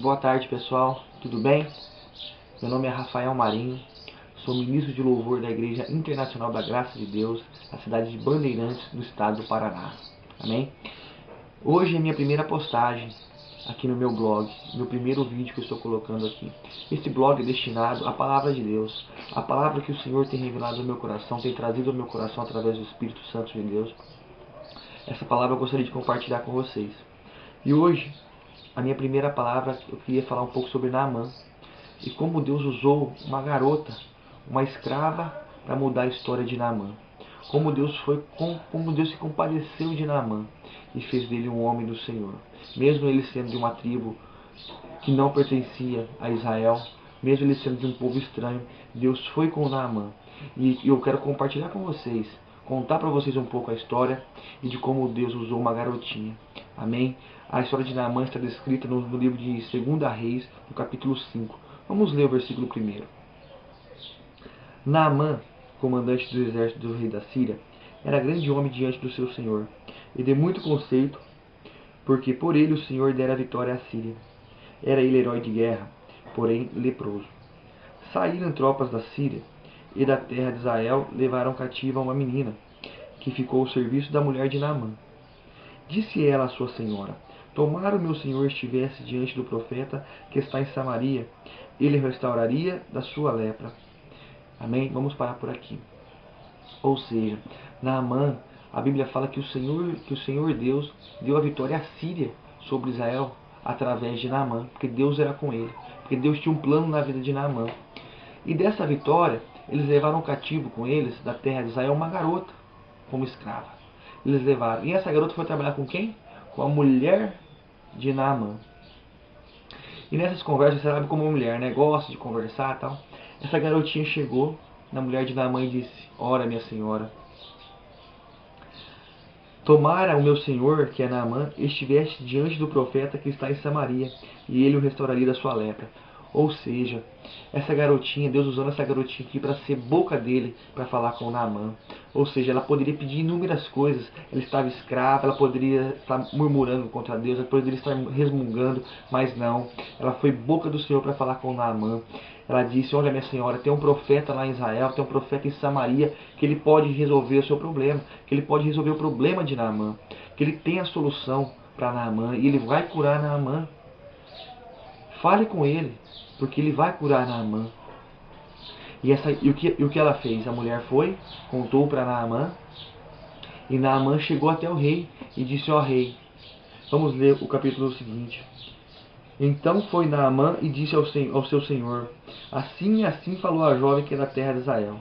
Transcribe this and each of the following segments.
Boa tarde, pessoal. Tudo bem? Meu nome é Rafael Marinho. Sou ministro de louvor da Igreja Internacional da Graça de Deus, na cidade de Bandeirantes, no estado do Paraná. Amém? Hoje é minha primeira postagem aqui no meu blog, meu primeiro vídeo que eu estou colocando aqui. Esse blog é destinado à Palavra de Deus, a palavra que o Senhor tem revelado no meu coração, tem trazido ao meu coração através do Espírito Santo de Deus. Essa palavra eu gostaria de compartilhar com vocês. E hoje, a minha primeira palavra, eu queria falar um pouco sobre Naamã. E como Deus usou uma garota, uma escrava, para mudar a história de Naamã. Como Deus se compadeceu de Naamã e fez dele um homem do Senhor. Mesmo ele sendo de uma tribo que não pertencia a Israel, mesmo ele sendo de um povo estranho, Deus foi com Naamã. E eu quero compartilhar com vocês, contar para vocês um pouco a história e de como Deus usou uma garotinha. Amém? A história de Naamã está descrita no livro de 2 Reis, no capítulo 5. Vamos ler o versículo 1. Naamã, comandante do exército do rei da Síria, era grande homem diante do seu senhor, e de muito conceito, porque por ele o Senhor dera a vitória à Síria. Era ele herói de guerra, porém leproso. Saíram tropas da Síria, e da terra de Israel levaram cativa uma menina, que ficou ao serviço da mulher de Naamã. Disse ela à sua senhora: Tomara o meu senhor estivesse diante do profeta que está em Samaria, ele restauraria da sua lepra. Amém? Vamos parar por aqui. Ou seja, Naamã, a Bíblia fala que o Senhor Deus deu a vitória à Síria sobre Israel através de Naamã, porque Deus era com ele, porque Deus tinha um plano na vida de Naamã. E dessa vitória, eles levaram cativo com eles, da terra de Israel, uma garota como escrava. Eles levaram. E essa garota foi trabalhar com quem? Com a mulher de Naamã. E nessas conversas, você sabe como uma mulher, né? Gosta de conversar e tal. Essa garotinha chegou na mulher de Naamã e disse: Ora, minha senhora, tomara o meu senhor, que é Naamã, estivesse diante do profeta que está em Samaria, e ele o restauraria da sua lepra. Ou seja, essa garotinha, Deus usando essa garotinha aqui para ser boca dele, para falar com Naamã. Ou seja, ela poderia pedir inúmeras coisas. Ela estava escrava, ela poderia estar murmurando contra Deus, ela poderia estar resmungando, mas não. Ela foi boca do Senhor para falar com Naamã. Ela disse: Olha, minha senhora, tem um profeta lá em Israel, tem um profeta em Samaria, que ele pode resolver o seu problema, que ele pode resolver o problema de Naamã, que ele tem a solução para Naamã e ele vai curar Naamã. Fale com ele, porque ele vai curar Naamã. E o que ela fez? A mulher foi, contou para Naamã, e Naamã chegou até o rei e disse: Ó rei, vamos ler o capítulo seguinte. Então foi Naamã e disse ao seu senhor: Assim e assim falou a jovem que é da terra de Israel.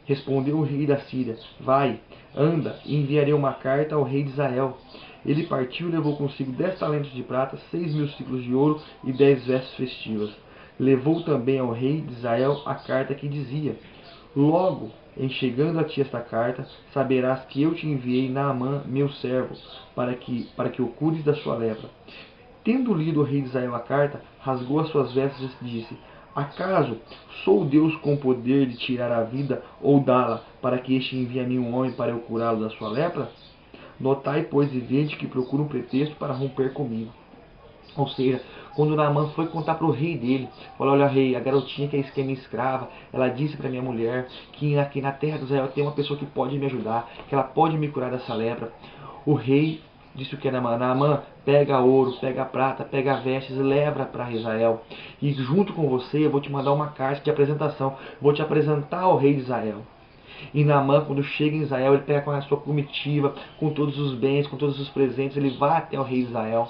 Respondeu o rei da Síria: Vai, anda, e enviarei uma carta ao rei de Israel. Ele partiu e levou consigo 10 talentos de prata, 6.000 ciclos de ouro e 10 vestes festivas. Levou também ao rei de Israel a carta que dizia: Logo, em chegando a ti esta carta, saberás que eu te enviei Naamã, meu servo, para que o cures da sua lepra. Tendo lido o rei de Israel a carta, rasgou as suas vestes e disse: Acaso sou Deus com poder de tirar a vida ou dá-la, para que este envie a mim um homem para eu curá-lo da sua lepra? Notai, pois, e vede que procura um pretexto para romper comigo. Ou seja, quando Naamã foi contar para o rei dele, falou: Olha, rei, a garotinha que é minha escrava, ela disse para minha mulher que aqui na terra de Israel tem uma pessoa que pode me ajudar, que ela pode me curar dessa lepra. O rei disse o que é Naamã: Naamã, pega ouro, pega prata, pega vestes e leva para Israel. E junto com você eu vou te mandar uma carta de apresentação, vou te apresentar ao rei de Israel. E Naamã, quando chega em Israel, ele pega com a sua comitiva, com todos os bens, com todos os presentes, ele vai até o rei de Israel.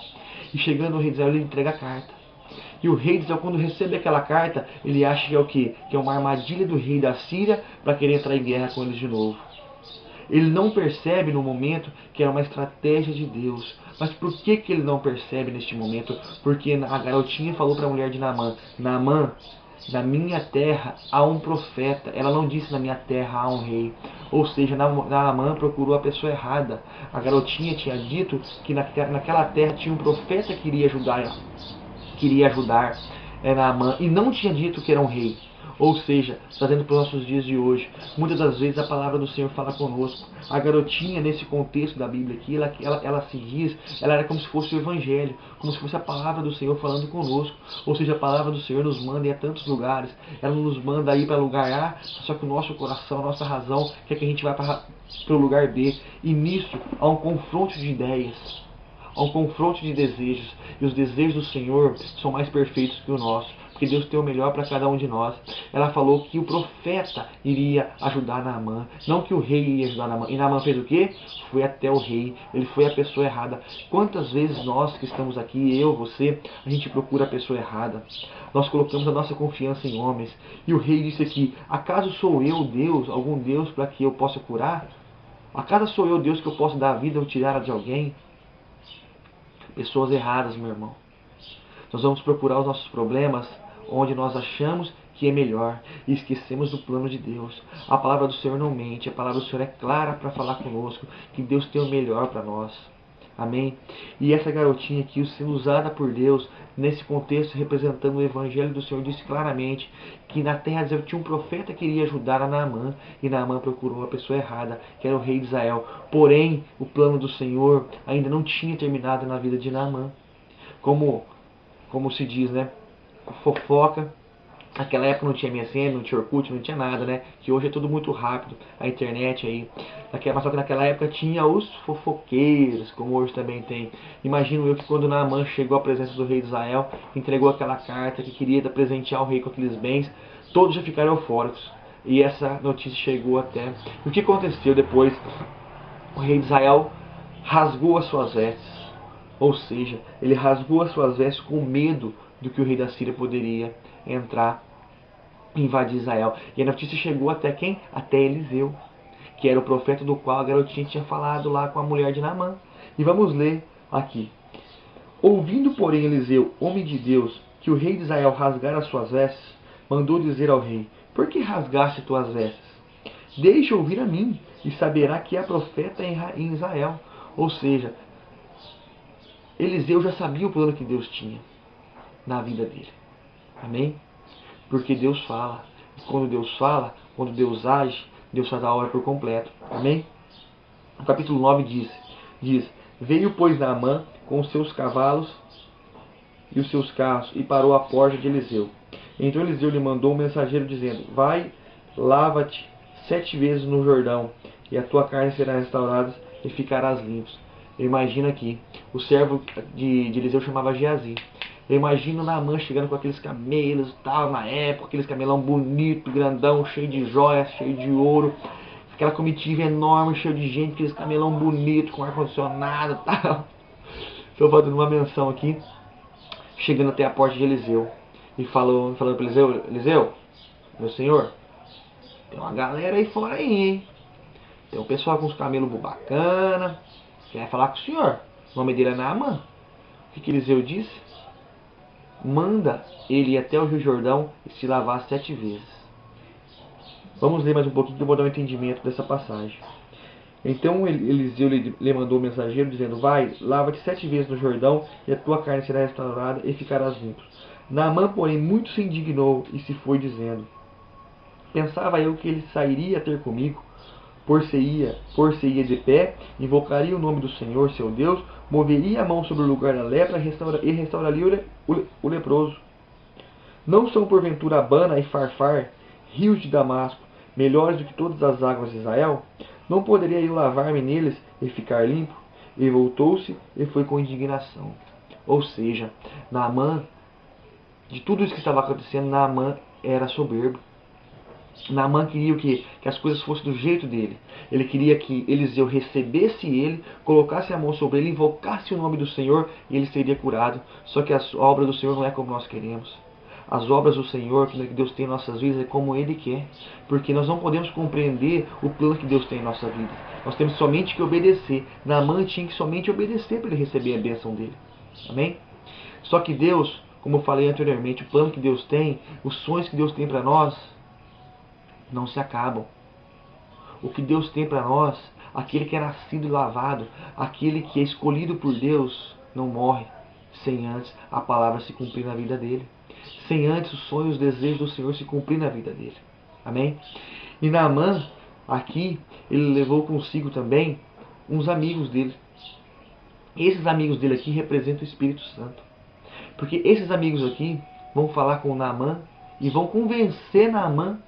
E chegando ao rei de Israel, ele entrega a carta. E o rei de Israel, quando recebe aquela carta, ele acha que é o quê? Que é uma armadilha do rei da Síria para querer entrar em guerra com eles de novo. Ele não percebe no momento que é uma estratégia de Deus. Mas por que ele não percebe neste momento? Porque a garotinha falou para a mulher de Naamã: Naamã, na minha terra há um profeta. Ela não disse na minha terra há um rei. Ou seja, Naamã procurou a pessoa errada. A garotinha tinha dito que naquela terra tinha um profeta que iria ajudar Naamã, e não tinha dito que era um rei. Ou seja, trazendo para os nossos dias de hoje, muitas das vezes a palavra do Senhor fala conosco. A garotinha, nesse contexto da Bíblia aqui, ela se diz, ela era como se fosse o Evangelho, como se fosse a palavra do Senhor falando conosco. Ou seja, a palavra do Senhor nos manda ir a tantos lugares, ela nos manda ir para lugar A, só que o nosso coração, a nossa razão quer que a gente vá para o lugar B. E nisso há um confronto de ideias, há um confronto de desejos. E os desejos do Senhor são mais perfeitos que o nosso, porque Deus tem o melhor para cada um de nós. Ela falou que o profeta iria ajudar Naamã, não que o rei iria ajudar Naamã. E Naamã fez o quê? Foi até o rei. Ele foi a pessoa errada. Quantas vezes nós que estamos aqui, eu, você, a gente procura a pessoa errada? Nós colocamos a nossa confiança em homens. E o rei disse aqui: acaso sou eu Deus, algum Deus para que eu possa curar? Acaso sou eu Deus que eu posso dar a vida ou tirar de alguém? Pessoas erradas, meu irmão. Nós vamos procurar os nossos problemas onde nós achamos que é melhor e esquecemos do plano de Deus. A palavra do Senhor não mente, a palavra do Senhor é clara para falar conosco, que Deus tem o melhor para nós. Amém? E essa garotinha aqui, sendo usada por Deus, nesse contexto representando o Evangelho do Senhor, disse claramente que na terra de Israel tinha um profeta que iria ajudar a Naamã, e Naamã procurou a pessoa errada, que era o rei de Israel. Porém, o plano do Senhor ainda não tinha terminado na vida de Naamã. Como se diz, né? Fofoca. Naquela época não tinha MSN, não tinha Orkut, não tinha nada, né? Que hoje é tudo muito rápido, a internet aí. Mas só que naquela época tinha os fofoqueiros, como hoje também tem. Imagino eu que quando Naamã chegou à presença do rei de Israel, entregou aquela carta que queria presentear o rei com aqueles bens, todos já ficaram eufóricos. E essa notícia chegou até. E o que aconteceu depois? O rei de Israel rasgou as suas vestes. Ou seja, ele rasgou as suas vestes com medo do que o rei da Síria poderia entrar e invadir Israel. E a notícia chegou até quem? Até Eliseu, que era o profeta do qual a garotinha tinha falado lá com a mulher de Naamã. E vamos ler aqui. Ouvindo, porém, Eliseu, homem de Deus, que o rei de Israel rasgara as suas vestes, mandou dizer ao rei: por que rasgaste tuas vestes? Deixa ouvir a mim, e saberá que há profeta em Israel. Ou seja, Eliseu já sabia o plano que Deus tinha na vida dele. Amém? Porque Deus fala. E quando Deus fala, quando Deus age, Deus faz a obra por completo. Amém? O capítulo 9 diz: veio, pois, Naamã com os seus cavalos e os seus carros, e parou à porta de Eliseu. Então Eliseu lhe mandou um mensageiro, dizendo: vai, lava-te 7 vezes no Jordão, e a tua carne será restaurada, e ficarás limpo. Eu imagino aqui, o servo de Eliseu chamava Geazi. Eu imagino Naamã chegando com aqueles camelos e tal, na época, aqueles camelão bonito, grandão, cheio de joias, cheio de ouro, aquela comitiva enorme, cheio de gente, aqueles camelão bonito, com ar-condicionado e tal. Estou fazendo uma menção aqui, chegando até a porta de Eliseu, e falando para Eliseu: Eliseu, meu senhor, tem uma galera aí fora aí, hein? Tem um pessoal com os camelos bacana, quer falar com o senhor. O nome dele é Naamã. O que Eliseu disse? Manda ele ir até o Rio Jordão e se lavar 7 vezes. Vamos ler mais um pouquinho que eu vou dar um entendimento dessa passagem. Então Eliseu lhe mandou o mensageiro, dizendo: vai, lava-te 7 vezes no Jordão, e a tua carne será restaurada, e ficarás limpo. Naamã, porém, muito se indignou e se foi, dizendo: pensava eu que ele sairia a ter comigo, por-se-ia de pé, invocaria o nome do Senhor, seu Deus, moveria a mão sobre o lugar da lepra e restauraria o leproso. Não são porventura Abana e Farfar, rios de Damasco, melhores do que todas as águas de Israel? Não poderia eu lavar-me neles e ficar limpo? E voltou-se e foi com indignação. Ou seja, Naamã, de tudo isso que estava acontecendo, Naamã era soberbo. Naamã queria o quê? Que as coisas fossem do jeito dele. Ele queria que Eliseu recebesse ele, colocasse a mão sobre ele, invocasse o nome do Senhor e ele seria curado. Só que a obra do Senhor não é como nós queremos. As obras do Senhor que Deus tem em nossas vidas é como Ele quer. Porque nós não podemos compreender o plano que Deus tem em nossa vida. Nós temos somente que obedecer. Naamã tinha que somente obedecer para ele receber a bênção dele. Amém? Só que Deus, como eu falei anteriormente, o plano que Deus tem, os sonhos que Deus tem para nós, não se acabam. O que Deus tem para nós, aquele que é nascido e lavado, aquele que é escolhido por Deus, não morre sem antes a palavra se cumprir na vida dele. sem antes os sonhos e os desejos do Senhor se cumprir na vida dele. Amém? E Naamã, aqui, ele levou consigo também uns amigos dele. Esses amigos dele aqui representam o Espírito Santo. Porque esses amigos aqui vão falar com Naamã e vão convencer Naamã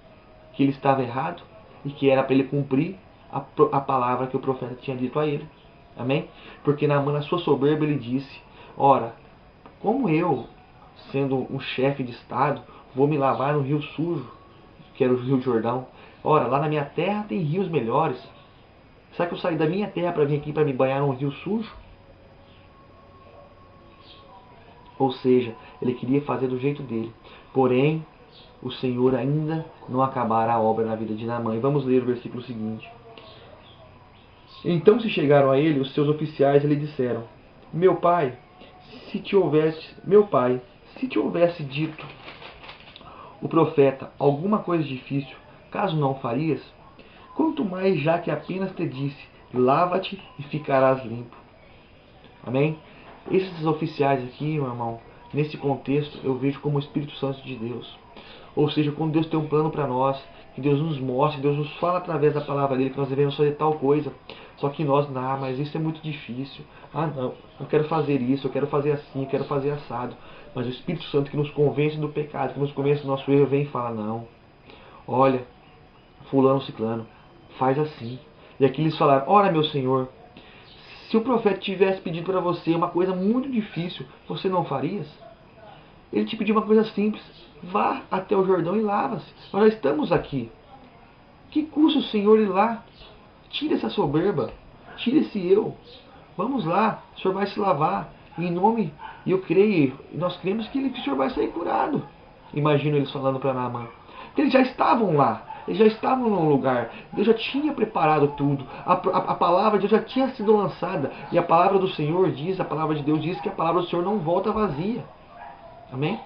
que ele estava errado e que era para ele cumprir a palavra que o profeta tinha dito a ele. Amém? Porque Naamã, na sua soberba, ele disse: ora, como eu, sendo um chefe de estado, vou me lavar no rio sujo, que era o Rio Jordão? Ora, lá na minha terra tem rios melhores. Será que eu saí da minha terra para vir aqui para me banhar num rio sujo? Ou seja, ele queria fazer do jeito dele. Porém, o Senhor ainda não acabara a obra na vida de Naamã. E vamos ler o versículo seguinte. Então se chegaram a ele os seus oficiais e lhe disseram: Meu pai, se te houvesse dito o profeta alguma coisa difícil, caso não farias? Quanto mais já que apenas te disse: lava-te e ficarás limpo. Amém? Esses oficiais aqui, meu irmão, nesse contexto eu vejo como o Espírito Santo de Deus. Ou seja, quando Deus tem um plano para nós, que Deus nos mostra, que Deus nos fala através da palavra dele que nós devemos fazer tal coisa. Só que nós, mas isso é muito difícil. Não, eu quero fazer isso, eu quero fazer assim, eu quero fazer assado. Mas o Espírito Santo que nos convence do pecado, que nos convence do nosso erro, vem e fala: não, olha, fulano, ciclano, faz assim. E aqui eles falaram: ora, meu Senhor, se o profeta tivesse pedido para você uma coisa muito difícil, você não farias? Ele te pediu uma coisa simples: vá até o Jordão e lava-se. Nós já estamos aqui. Que custa o Senhor ir lá? Tira essa soberba, tira esse eu. Vamos lá, o Senhor vai se lavar. Em nome, e eu creio, nós cremos que o Senhor vai sair curado. Imagino eles falando para Naamã. Eles já estavam lá. Eles já estavam no lugar. Deus já tinha preparado tudo. A palavra de Deus já tinha sido lançada. E a palavra do Senhor diz, a palavra de Deus diz que a palavra do Senhor não volta vazia. Amém?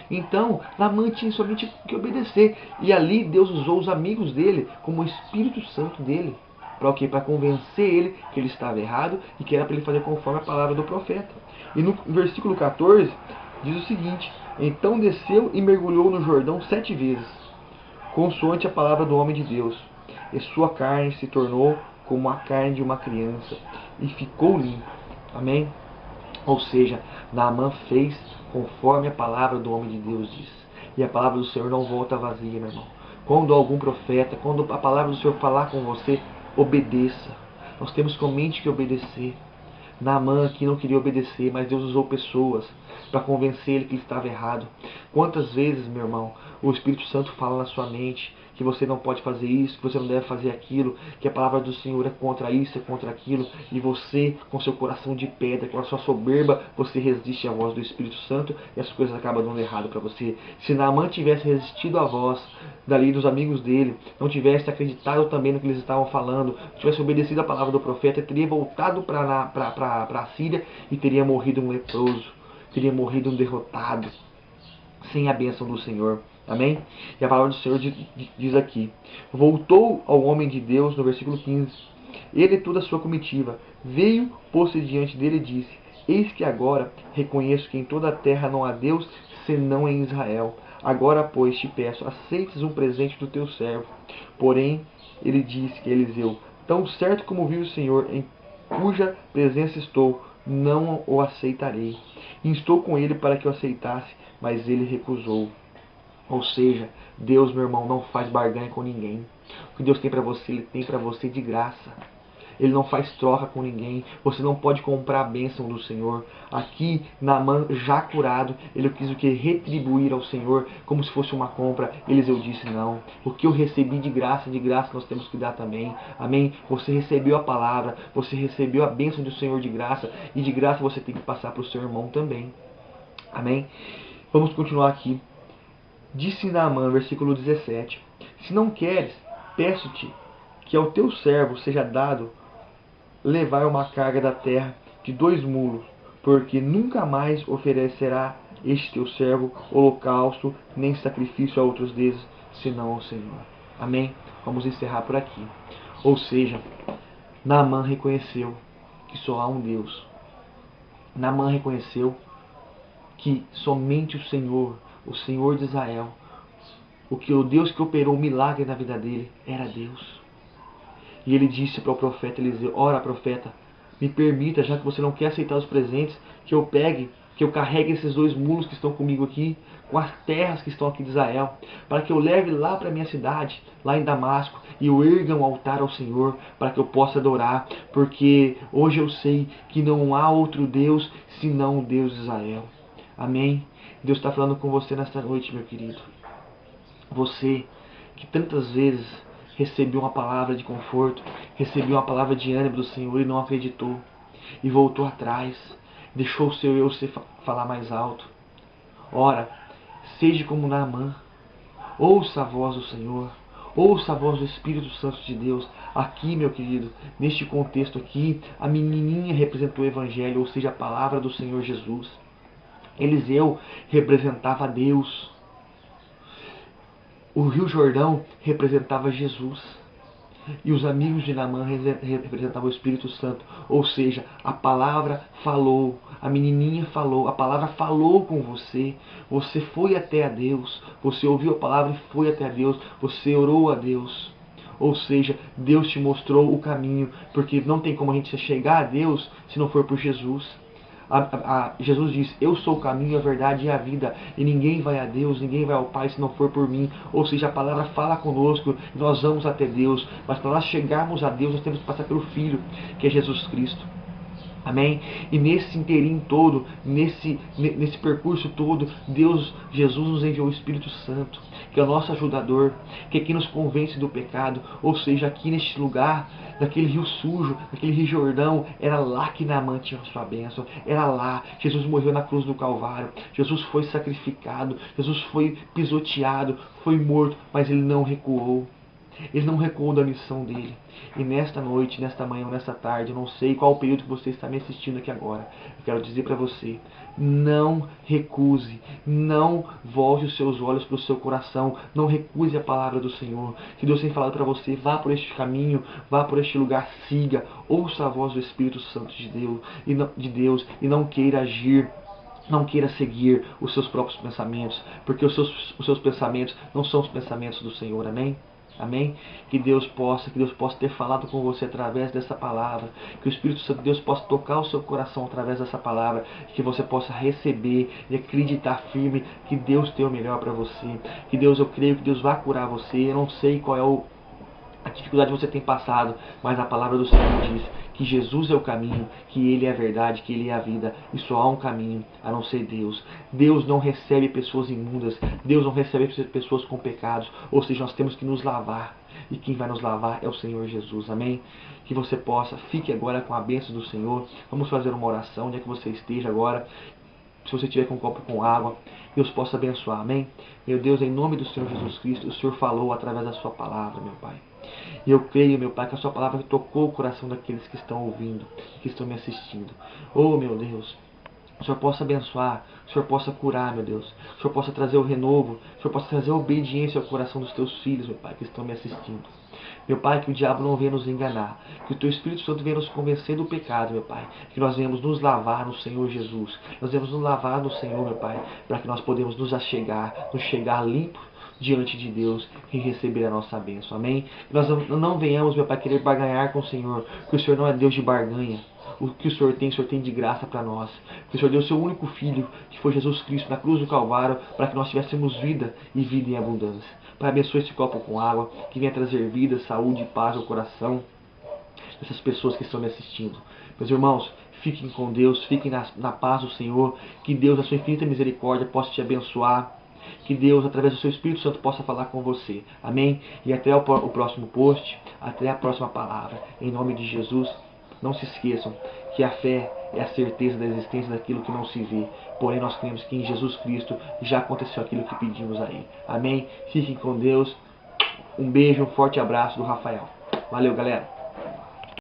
Então, Naamã tinha somente que obedecer. E ali Deus usou os amigos dele como o Espírito Santo dele. Para o quê? Para convencer ele que ele estava errado e que era para ele fazer conforme a palavra do profeta. E no versículo 14 diz o seguinte: então desceu e mergulhou no Jordão 7 vezes, consoante a palavra do homem de Deus. E sua carne se tornou como a carne de uma criança, e ficou limpo. Amém? Ou seja, Naamã fez conforme a palavra do homem de Deus diz. E a palavra do Senhor não volta vazia, meu irmão. Quando algum profeta, quando a palavra do Senhor falar com você, obedeça. Nós temos somente que obedecer. Naamã aqui não queria obedecer, mas Deus usou pessoas para convencer ele que ele estava errado. Quantas vezes, meu irmão, o Espírito Santo fala na sua mente que você não pode fazer isso, que você não deve fazer aquilo, que a palavra do Senhor é contra isso, é contra aquilo, e você, com seu coração de pedra, com a sua soberba, você resiste à voz do Espírito Santo e as coisas acabam dando errado para você. Se Naamã tivesse resistido à voz dali dos amigos dele, não tivesse acreditado também no que eles estavam falando, tivesse obedecido à palavra do profeta, ele teria voltado para a Síria e teria morrido um leproso, teria morrido um derrotado, sem a bênção do Senhor. Amém? E a palavra do Senhor diz aqui: voltou ao homem de Deus, no versículo 15, ele e toda a sua comitiva, veio, pôs-se diante dele e disse: eis que agora reconheço que em toda a terra não há Deus, senão em Israel. Agora, pois, te peço, aceites um presente do teu servo. Porém, ele disse que Eliseu: tão certo como vive o Senhor, em cuja presença estou, não o aceitarei. Instou com ele para que o aceitasse, mas ele recusou. Ou seja, Deus, meu irmão, não faz barganha com ninguém. O que Deus tem para você, Ele tem para você de graça. Ele não faz troca com ninguém. Você não pode comprar a bênção do Senhor. Aqui, Naamã, já curado, ele quis o que? Retribuir ao Senhor como se fosse uma compra. Eliseu disse: não. O que eu recebi de graça nós temos que dar também. Amém? Você recebeu a palavra, você recebeu a bênção do Senhor de graça, e de graça você tem que passar para o seu irmão também. Amém? Vamos continuar aqui. Disse Naamã, versículo 17: se não queres, peço-te que ao teu servo seja dado levar uma carga da terra de 2 mulos, porque nunca mais oferecerá este teu servo holocausto, nem sacrifício a outros deuses, senão ao Senhor. Amém? Vamos encerrar por aqui. Ou seja, Naamã reconheceu que só há um Deus. Naamã reconheceu que somente o Senhor de Israel, o Deus que operou um milagre na vida dele, era Deus. E ele disse para o profeta Eliseu: ora, profeta, me permita, já que você não quer aceitar os presentes, que eu carregue esses 2 mulos que estão comigo aqui, com as terras que estão aqui de Israel, para que eu leve lá para a minha cidade, lá em Damasco, e eu erga um altar ao Senhor, para que eu possa adorar, porque hoje eu sei que não há outro Deus senão o Deus de Israel. Amém? Deus está falando com você nesta noite, meu querido. Você que tantas vezes recebeu uma palavra de conforto, recebeu uma palavra de ânimo do Senhor e não acreditou, e voltou atrás, deixou o seu eu se falar mais alto. Ora, seja como Naamã, ouça a voz do Senhor, ouça a voz do Espírito Santo de Deus. Aqui, meu querido, neste contexto aqui, a menininha representou o Evangelho, ou seja, a palavra do Senhor Jesus. Eliseu representava Deus. O Rio Jordão representava Jesus. E os amigos de Naamã representavam o Espírito Santo. Ou seja, a palavra falou, a menininha falou, a palavra falou com você. Você foi até a Deus, você ouviu a palavra e foi até a Deus, você orou a Deus. Ou seja, Deus te mostrou o caminho, porque não tem como a gente chegar a Deus se não for por Jesus. Jesus diz: eu sou o caminho, a verdade e a vida, e ninguém vai a Deus, ninguém vai ao Pai se não for por mim. Ou seja, a palavra fala conosco, nós vamos até Deus, mas para nós chegarmos a Deus, nós temos que passar pelo Filho, que é Jesus Cristo. Amém? E nesse inteirinho todo, nesse percurso todo, Jesus nos enviou o Espírito Santo, que é o nosso ajudador, que é quem nos convence do pecado. Ou seja, aqui neste lugar, naquele rio sujo, naquele rio Jordão, era lá que Naamã tinha a sua bênção. Era lá. Jesus morreu na cruz do Calvário. Jesus foi sacrificado. Jesus foi pisoteado, foi morto, mas ele não recuou. Ele não recuou da missão dele. E nesta noite, nesta manhã ou nesta tarde, eu não sei qual o período que você está me assistindo aqui agora, eu quero dizer para você: não recuse, não volte os seus olhos para o seu coração, não recuse a palavra do Senhor. Se Deus tem falado para você, vá por este caminho, vá por este lugar, siga, ouça a voz do Espírito Santo de Deus e não queira agir. Não queira seguir os seus próprios pensamentos, porque os seus pensamentos não são os pensamentos do Senhor. Amém? Amém? Que Deus possa ter falado com você através dessa palavra. Que o Espírito Santo de Deus possa tocar o seu coração através dessa palavra. Que você possa receber e acreditar firme que Deus tem o melhor para você. Que Deus, eu creio que Deus vai curar você. Eu não sei qual é a dificuldade que você tem passado, mas a palavra do Senhor diz que Jesus é o caminho, que Ele é a verdade, que Ele é a vida, e só há um caminho, a não ser Deus. Deus não recebe pessoas imundas, Deus não recebe pessoas com pecados, ou seja, nós temos que nos lavar, e quem vai nos lavar é o Senhor Jesus, amém? Que você possa, fique agora com a bênção do Senhor. Vamos fazer uma oração, onde é que você esteja agora. Se você tiver com um copo com água, Deus possa abençoar, amém? Meu Deus, em nome do Senhor Jesus Cristo, o Senhor falou através da sua palavra, meu Pai. E eu creio, meu Pai, que a sua palavra tocou o coração daqueles que estão ouvindo, que estão me assistindo. Oh, meu Deus, o Senhor possa abençoar, o Senhor possa curar, meu Deus. O Senhor possa trazer o renovo, o Senhor possa trazer a obediência ao coração dos teus filhos, meu Pai, que estão me assistindo. Meu Pai, que o diabo não venha nos enganar, que o Teu Espírito Santo venha nos convencer do pecado, meu Pai, que nós venhamos nos lavar no Senhor Jesus, nós venhamos nos lavar no Senhor, meu Pai, para que nós podemos nos chegar limpo diante de Deus e receber a nossa bênção, amém? Que nós não venhamos, meu Pai, querer barganhar com o Senhor, que o Senhor não é Deus de barganha. O que o Senhor tem de graça para nós. Que o Senhor deu o seu único Filho, que foi Jesus Cristo, na cruz do Calvário, para que nós tivéssemos vida e vida em abundância. Pai, abençoe esse copo com água, que venha trazer vida, saúde e paz ao coração dessas pessoas que estão me assistindo. Meus irmãos, fiquem com Deus, fiquem na paz do Senhor, que Deus, na sua infinita misericórdia, possa te abençoar. Que Deus, através do seu Espírito Santo, possa falar com você. Amém? E até o próximo post, até a próxima palavra. Em nome de Jesus, não se esqueçam que a fé é a certeza da existência daquilo que não se vê. Porém, nós cremos que em Jesus Cristo já aconteceu aquilo que pedimos a Ele. Amém? Fiquem com Deus. Um beijo, um forte abraço do Rafael. Valeu, galera!